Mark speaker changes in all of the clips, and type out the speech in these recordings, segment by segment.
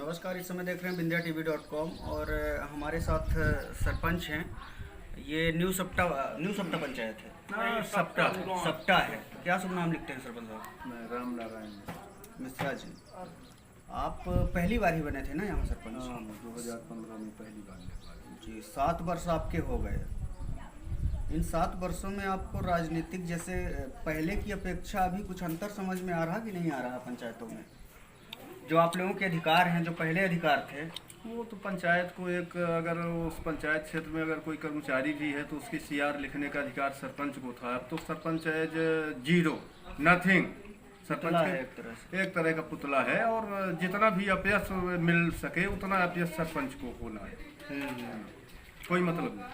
Speaker 1: नमस्कार। इस समय देख रहे हैं bindiatv.com और हमारे साथ सरपंच हैं। ये न्यू सप्टा पंचायत है। सप्टा है। क्या शुभ नाम लिखते हैं सरपंच साहब?
Speaker 2: मैं राम नारायण
Speaker 1: मिश्रा जी। आप पहली बार ही बने थे ना यहाँ सरपंच?
Speaker 2: हाँ, 2015 में पहली बार निर्वाचित
Speaker 1: जी। 7 वर्ष आपके हो गए। इन 7 वर्षों में आपको राजनीतिक जैसे पहले की अपेक्षा अभी कुछ अंतर समझ में आ रहा कि नहीं आ रहा पंचायतों में? जो आप लोगों के अधिकार हैं, जो पहले अधिकार थे,
Speaker 2: वो तो पंचायत को एक अगर उस पंचायत क्षेत्र में अगर कोई कर्मचारी भी है तो उसकी सीआर लिखने का अधिकार सरपंच को था। अब तो sarpanch as zero, nothing. Sarpanch
Speaker 1: है
Speaker 2: एक तरह का पुतला है और जितना भी अपयश मिल सके उतना अपयश सरपंच को होना है। कोई मतलब नहीं।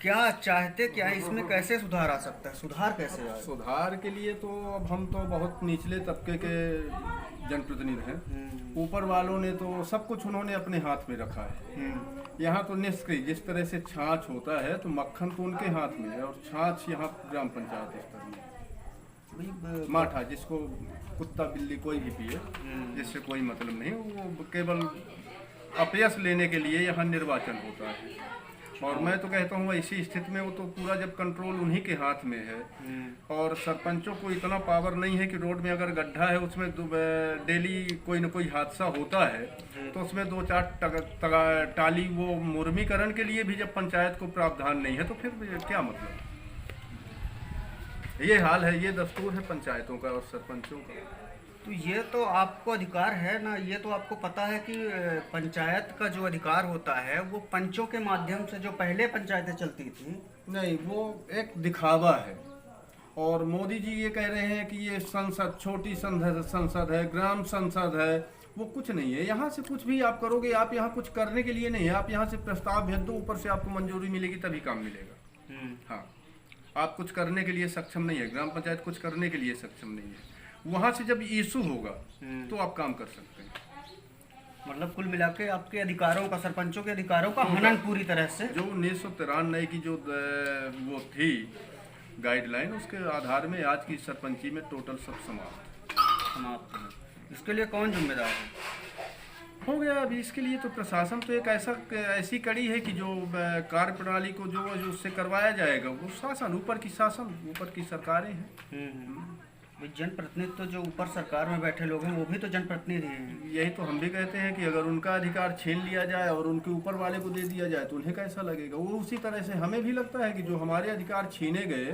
Speaker 1: क्या चाहते क्या है इसमें? कैसे सुधार आ सकता है? सुधार कैसे आए?
Speaker 2: सुधार के लिए तो अब हम तो बहुत निचले तबके के जनप्रतिनिधि हैं। ऊपर वालों ने तो सब कुछ उन्होंने अपने हाथ में रखा है। यहाँ तो निष्क्रिय, जिस तरह से छाछ होता है तो मक्खन तो उनके हाथ में है और छाछ यहाँ ग्राम पंचायत स्तर में माठा, जिसको कुत्ता बिल्ली कोई भी पिए, जिससे कोई मतलब नहीं। वो केवल अपयश लेने के लिए यहाँ निर्वाचन होता है। और मैं तो कहता हूँ ऐसी स्थिति में वो तो पूरा जब कंट्रोल उन्हीं के हाथ में है और सरपंचों को इतना पावर नहीं है कि रोड में अगर गड्ढा है उसमें डेली कोई ना कोई हादसा होता है तो उसमें 2-4 टाली वो मुर्मीकरण के लिए भी जब पंचायत को प्रावधान नहीं है तो फिर क्या मतलब? ये हाल है, ये दस्तूर है पंचायतों का और सरपंचों का।
Speaker 1: तो ये तो आपको अधिकार है ना, ये तो आपको पता है कि पंचायत का जो अधिकार होता है वो पंचों के माध्यम से जो पहले पंचायतें चलती थी।
Speaker 2: नहीं, वो एक दिखावा है। और मोदी जी ये कह रहे हैं कि ये संसद छोटी संसद है, ग्राम संसद है। वो कुछ नहीं है। यहाँ से कुछ भी आप करोगे, आप यहाँ कुछ करने के लिए नहीं है। आप यहाँ से प्रस्ताव भेज दो, ऊपर से आपको मंजूरी मिलेगी तभी काम मिलेगा। हाँ, आप कुछ करने के लिए सक्षम नहीं है। ग्राम पंचायत कुछ करने के लिए सक्षम नहीं है। वहां से जब इशू होगा तो आप काम कर सकते हैं।
Speaker 1: मतलब कुल मिला के आपके अधिकारों का, सरपंचों के अधिकारों का हनन पूरी तरह से।
Speaker 2: जो 1993 की जो वो थी गाइडलाइन, उसके आधार में आज की सरपंची में टोटल सब समाप्त है।
Speaker 1: इसके लिए कौन जिम्मेदार है?
Speaker 2: हो गया अभी इसके लिए तो प्रशासन तो एक ऐसी कड़ी है कि जो कार्य प्रणाली को जो उससे करवाया जाएगा वो शासन, ऊपर की शासन, ऊपर की सरकारें हैं।
Speaker 1: जनप्रतिनिधि तो जो ऊपर सरकार में बैठे लोग हैं वो भी तो जनप्रतिनिधि हैं।
Speaker 2: यही तो हम भी कहते हैं कि अगर उनका अधिकार छीन लिया जाए और उनके ऊपर वाले को दे दिया जाए तो उन्हें कैसा लगेगा। वो उसी तरह से हमें भी लगता है कि जो हमारे अधिकार छीने गए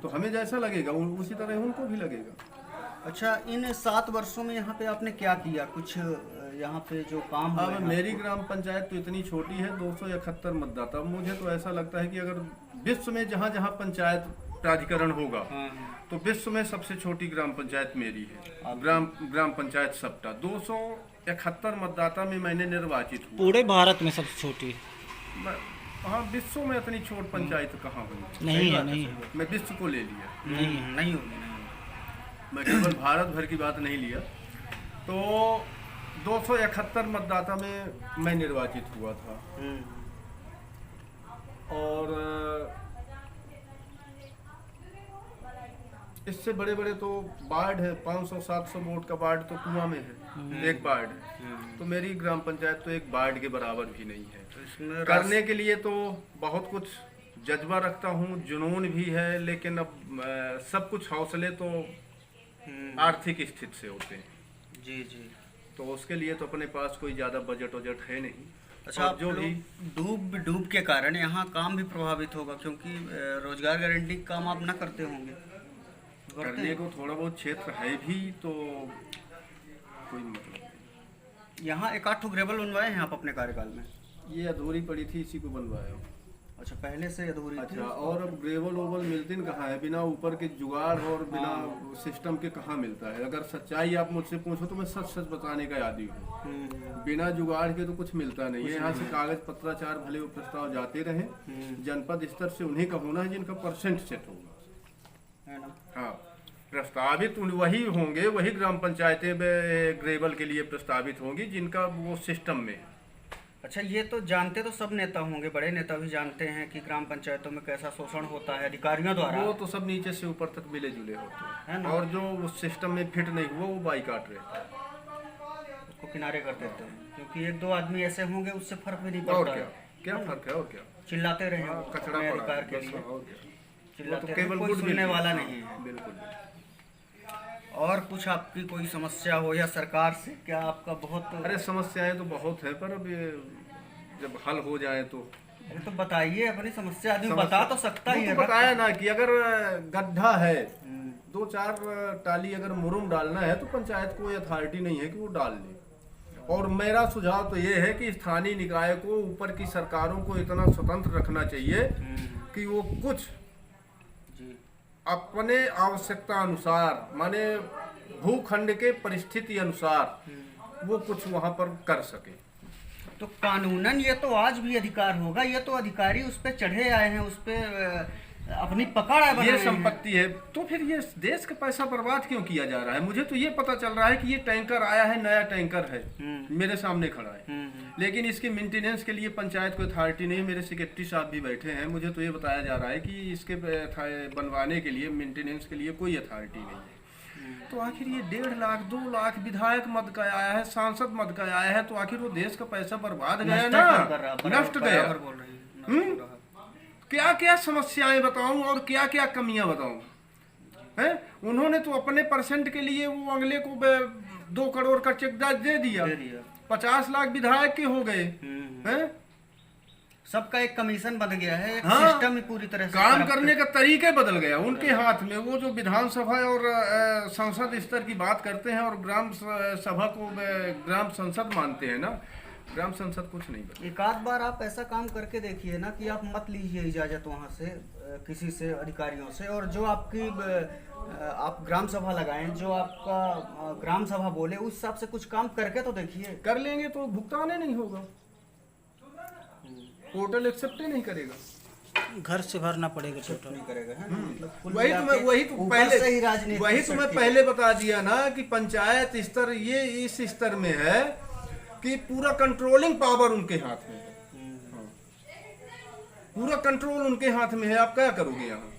Speaker 2: तो हमें जैसा लगेगा उसी तरह उनको भी लगेगा।
Speaker 1: अच्छा, इन 7 वर्षों में यहाँ पे आपने क्या किया? कुछ यहाँ पे जो काम हुआ?
Speaker 2: अब मेरी ग्राम पंचायत तो इतनी छोटी है, 271 मतदाता। मुझे तो ऐसा लगता है कि अगर विश्व में जहाँ जहाँ पंचायत प्राधिकरण होगा तो विश्व में सबसे छोटी ग्राम पंचायत मेरी है। ग्राम पंचायत सप्टा 271 मतदाता में मैंने निर्वाचित हुआ।
Speaker 3: पूरे भारत में सबसे छोटी?
Speaker 2: हाँ, विश्व में इतनी छोट पंचायत कहाँ हुई?
Speaker 3: नहीं है।
Speaker 2: मैं विश्व को ले लिया।
Speaker 1: नहीं होगी।
Speaker 2: मैं केवल भारत भर की बात नहीं लिया। तो 271 मतदाता में मैं निर्वाचित हुआ था। और इससे बड़े बड़े तो वार्ड है, 500-700 वोट का वार्ड तो कुआं में है, एक वार्ड है। तो मेरी ग्राम पंचायत तो एक वार्ड के बराबर भी नहीं है। तो करने के लिए तो बहुत कुछ जज्बा रखता हूँ, जुनून भी है, लेकिन अब सब कुछ हौसले तो आर्थिक स्थिति से होते हैं।
Speaker 1: जी।
Speaker 2: तो उसके लिए तो अपने पास कोई ज़्यादा बजट है नहीं।
Speaker 1: अच्छा, आप जो भी डूब के कारण यहाँ काम भी प्रभावित होगा, क्योंकि रोजगार गारंटी का काम आप ना करते होंगे।
Speaker 2: करने को थोड़ा बहुत क्षेत्र है भी तो कोई मतलब नहीं।
Speaker 1: यहाँ 1-8 ग्रेवल बनवाए हैं आप अपने कार्यकाल में?
Speaker 2: ये अधूरी पड़ी थी, इसी को बनवाया हूँ।
Speaker 1: अच्छा, पहले से अधूरी थी।
Speaker 2: अच्छा, और अब ग्रेवल ओवल मिलती कहाँ है? बिना ऊपर के जुगाड़ और बिना सिस्टम के कहाँ मिलता है? अगर सच्चाई आप मुझसे पूछो तो मैं सच बताने का आदी हूँ। बिना जुगाड़ के तो कुछ मिलता नहीं है। यहाँ से कागज पत्राचार भले वो प्रस्ताव जाते रहे, जनपद स्तर से उन्हीं का होना है जिनका परसेंट सेट होगा, है ना? हाँ, प्रस्तावित वही होंगे, वही ग्राम पंचायतें ग्रेवल के लिए प्रस्तावित होंगी जिनका वो सिस्टम में।
Speaker 1: अच्छा, ये तो जानते तो सब नेता होंगे, बड़े नेता भी जानते हैं कि ग्राम पंचायतों में कैसा शोषण होता है अधिकारियों द्वारा।
Speaker 2: वो तो सब नीचे से ऊपर तक मिले जुले होते हैं, और जो उस सिस्टम में फिट नहीं हुआ वो बाइकाट रहता है।
Speaker 1: उसको उसको किनारे कर देते हैं, क्योंकि एक दो आदमी ऐसे होंगे उससे फर्क भी नहीं
Speaker 2: और
Speaker 1: पड़ता
Speaker 2: क्या
Speaker 1: है।
Speaker 2: क्या फर्क है, और क्या
Speaker 1: चिल्लाते रहे
Speaker 2: हाँ, कचरा
Speaker 1: अपने
Speaker 2: पड़ा
Speaker 1: अधिकार
Speaker 2: है,
Speaker 1: के
Speaker 2: बस,
Speaker 1: लिए,
Speaker 2: और क्या। वो
Speaker 1: चिल्लाते
Speaker 2: तो
Speaker 1: रहे,
Speaker 2: केवल
Speaker 1: कोई
Speaker 2: गुड
Speaker 1: सुनने
Speaker 2: विल,
Speaker 1: वाला
Speaker 2: हाँ,
Speaker 1: नहीं है।
Speaker 2: बिल्कुल।
Speaker 1: और कुछ आपकी कोई समस्या हो या सरकार से क्या आपका बहुत,
Speaker 2: अरे समस्याएं तो बहुत है, पर अब ये जब हल हो जाए तो
Speaker 1: अरे तो बताइए अपनी समस्या, आदमी
Speaker 2: समस्या-
Speaker 1: बता तो सकता
Speaker 2: वो
Speaker 1: ही
Speaker 2: तो
Speaker 1: है।
Speaker 2: बताया ना कि अगर गड्ढा है,
Speaker 1: हम्म,
Speaker 2: 2-4 टाली अगर मुरुम डालना है तो पंचायत को अथॉरिटी नहीं है कि वो डाल ले। और मेरा सुझाव तो ये है कि स्थानीय निकाय को, ऊपर की सरकारों को इतना स्वतंत्र रखना चाहिए कि वो कुछ
Speaker 1: जी
Speaker 2: अपने आवश्यकता अनुसार, माने भूखंड के परिस्थिति अनुसार वो कुछ वहां पर कर सके।
Speaker 1: तो कानूनन ये तो आज भी अधिकार होगा, ये तो अधिकारी उस पे चढ़े आए हैं, उस पे अपनी पकड़ है,
Speaker 2: ये संपत्ति है, तो फिर ये देश का पैसा बर्बाद क्यों किया जा रहा है? मुझे तो ये पता चल रहा है कि ये टैंकर आया है, नया टैंकर है, मेरे सामने खड़ा है, लेकिन इसके मेंटेनेंस के लिए पंचायत को अथॉरिटी नहीं। मेरे सेक्रेटरी साहब भी बैठे हैं, मुझे तो ये बताया जा रहा है कि इसके बनवाने के लिए, मेंटेनेंस के लिए कोई अथॉरिटी नहीं है। तो आखिर ये 1.5 लाख 2 लाख विधायक मद का आया है, सांसद मद का आया है, तो आखिर वो देश का पैसा बर्बाद गया ना, नष्ट गया। क्या क्या समस्याएं बताऊं और क्या क्या कमियां बताऊं? हैं? उन्होंने तो अपने परसेंट के लिए वो अगले को 2 करोड़ का चेक दे दिया, 50 लाख विधायक के हो गए हैं।
Speaker 1: सबका एक कमीशन बन गया है, एक
Speaker 2: हाँ,
Speaker 1: सिस्टम ही पूरी तरह से
Speaker 2: काम करने का तरीके बदल गया उनके हाथ में। वो जो विधानसभा और संसद स्तर की बात करते हैं और ग्राम सभा को ग्राम संसद मानते हैं ना, ग्राम संसद कुछ नहीं बना।
Speaker 1: एक आध बार आप ऐसा काम करके देखिए ना कि आप मत लीजिए इजाजत वहाँ से, किसी से, अधिकारियों से, और जो आपकी आप ग्राम सभा लगाएं, जो आपका ग्राम सभा बोले उस हिसाब से कुछ काम करके तो देखिए।
Speaker 2: कर लेंगे तो भुगतान ही नहीं होगा, पोर्टल एक्सेप्ट ही नहीं करेगा,
Speaker 3: घर से भरना पड़ेगा
Speaker 1: कुछ नहीं करेगा, है ना? मतलब कुल
Speaker 2: वही
Speaker 1: मिला
Speaker 2: तो मैं
Speaker 1: के
Speaker 2: वही तो
Speaker 1: ऊपर
Speaker 2: पहले
Speaker 1: से ही राजनीति
Speaker 2: वही तो मैं पहले बता दिया ना कि पंचायत स्तर ये इस स्तर में है कि पूरा कंट्रोलिंग पावर उनके हाथ में है। हाँ। पूरा कंट्रोल उनके हाथ में है, आप क्या करोगे यहाँ?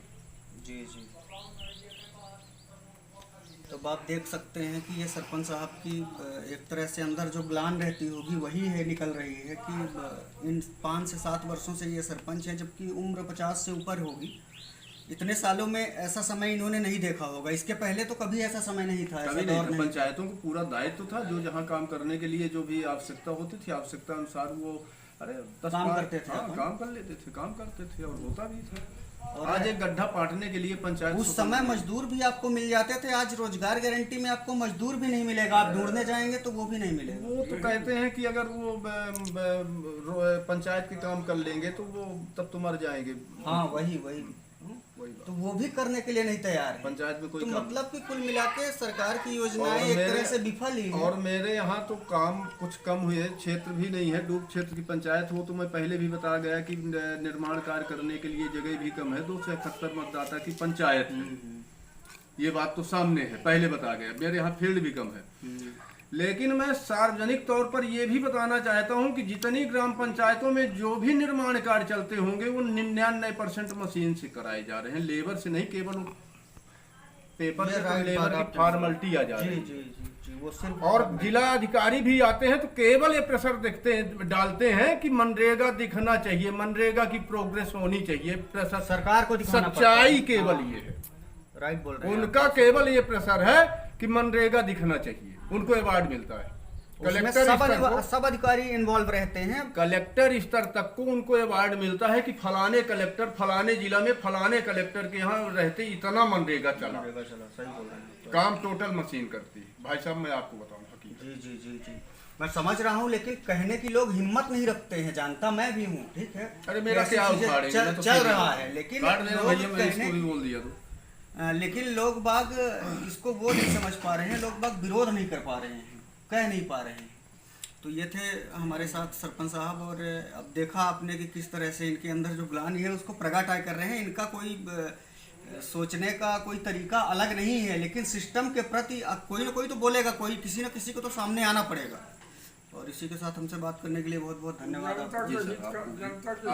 Speaker 1: जी जी। तो आप देख सकते हैं कि ये सरपंच साहब की एक तरह से अंदर जो ग्लान रहती होगी वही है, निकल रही है कि इन 5 से 7 वर्षों से ये सरपंच है, जबकि उम्र 50 से ऊपर होगी। इतने सालों में ऐसा समय इन्होंने नहीं देखा होगा, इसके पहले तो कभी ऐसा समय नहीं था, ऐसा
Speaker 2: कभी
Speaker 1: दौर
Speaker 2: नहीं था।
Speaker 1: नहीं।
Speaker 2: पंचायतों को पूरा दायित्व था, जो जहाँ काम करने के लिए जो भी आवश्यकता होती थी, आवश्यकता अनुसार वो
Speaker 1: काम करते थे,
Speaker 2: काम कर लेते थे, काम करते थे और होता भी था। और आज एक गड्ढा पाटने के लिए पंचायत,
Speaker 1: उस समय मजदूर भी आपको मिल जाते थे, आज रोजगार गारंटी में आपको मजदूर भी नहीं मिलेगा, आप ढूंढने जाएंगे तो वो भी नहीं मिलेगा।
Speaker 2: वो तो कहते हैं कि अगर वो पंचायत के काम कर लेंगे तो वो तब तो मर जाएंगे।
Speaker 1: हाँ वही वही
Speaker 2: वही बात।
Speaker 1: तो वो भी करने के लिए नहीं तैयार है
Speaker 2: पंचायत में कोई
Speaker 1: तो
Speaker 2: काम
Speaker 1: मतलब कि कुल मिला के सरकार की योजनाएं
Speaker 2: और
Speaker 1: एक
Speaker 2: मेरे-
Speaker 1: तरह से विफल ही है।
Speaker 2: और मेरे यहाँ तो काम कुछ कम हुए, क्षेत्र भी नहीं है, डूब क्षेत्र की पंचायत हो, तो मैं पहले भी बता गया कि निर्माण कार्य करने के लिए जगह भी कम है। 271 मतदाता की पंचायत है, ये बात तो सामने है, पहले बता गया। मेरे यहाँ फील्ड भी कम है, लेकिन मैं सार्वजनिक तौर पर यह भी बताना चाहता हूं कि जितनी ग्राम पंचायतों में जो भी निर्माण कार्य चलते होंगे वो 99% मशीन से कराए जा रहे हैं, लेबर से नहीं। केवल पेपर से तो लेबर की फॉर्मेलिटी आ जा रही है।
Speaker 1: जी जी जी जी वो सिर्फ
Speaker 2: और जिला अधिकारी भी आते हैं तो केवल ये प्रेशर देखते हैं, डालते हैं कि मनरेगा दिखना चाहिए, मनरेगा की प्रोग्रेस होनी चाहिए। प्रेशर
Speaker 1: सरकार को दिखाना पड़ता
Speaker 2: सच्चाई
Speaker 1: है।
Speaker 2: केवल ये है,
Speaker 1: राइट बोल रहे हैं
Speaker 2: उनका केवल ये प्रेशर है कि मनरेगा दिखना चाहिए, उनको अवार्ड मिलता है। कलेक्टर स्तर को,
Speaker 1: सब अधिकारी इन्वॉल्व रहते हैं।
Speaker 2: कलेक्टर स्तर तक को उनको अवार्ड मिलता है कि फलाने कलेक्टर, फलाने जिला में फलाने कलेक्टर के यहाँ रहते इतना मनरेगा चला।
Speaker 1: सही बोल रहे हैं।
Speaker 2: काम टोटल मशीन करती है। भाई साहब मैं आपको बताऊं हकीकत,
Speaker 1: जी जी जी जी मैं समझ रहा हूँ, लेकिन कहने की लोग हिम्मत नहीं रखते हैं, जानता मैं भी हूँ, ठीक है।
Speaker 2: अरे मेरा
Speaker 1: ऐसी
Speaker 2: क्या
Speaker 1: चीजें
Speaker 2: उखाड़ेंगे, मैं तो
Speaker 1: चल
Speaker 2: फिर
Speaker 1: रहा है, लेकिन
Speaker 2: काट देना
Speaker 1: लोग
Speaker 2: भैया, मैंने इसको
Speaker 1: कहने-
Speaker 2: भी बोल दिया तो।
Speaker 1: लेकिन लोग बाग इसको वो नहीं समझ पा रहे हैं, लोग बाग विरोध नहीं कर पा रहे हैं, कह नहीं पा रहे हैं। तो ये थे हमारे साथ सरपंच साहब, और अब देखा आपने कि किस तरह से इनके अंदर जो ग्लानि है उसको प्रगटाय कर रहे हैं। इनका कोई सोचने का कोई तरीका अलग नहीं है, लेकिन सिस्टम के प्रति कोई ना कोई तो बोलेगा, कोई किसी न किसी को तो सामने आना पड़ेगा। और इसी के साथ हमसे बात करने के लिए बहुत बहुत धन्यवाद आपका।
Speaker 2: जी सर, आपको भी।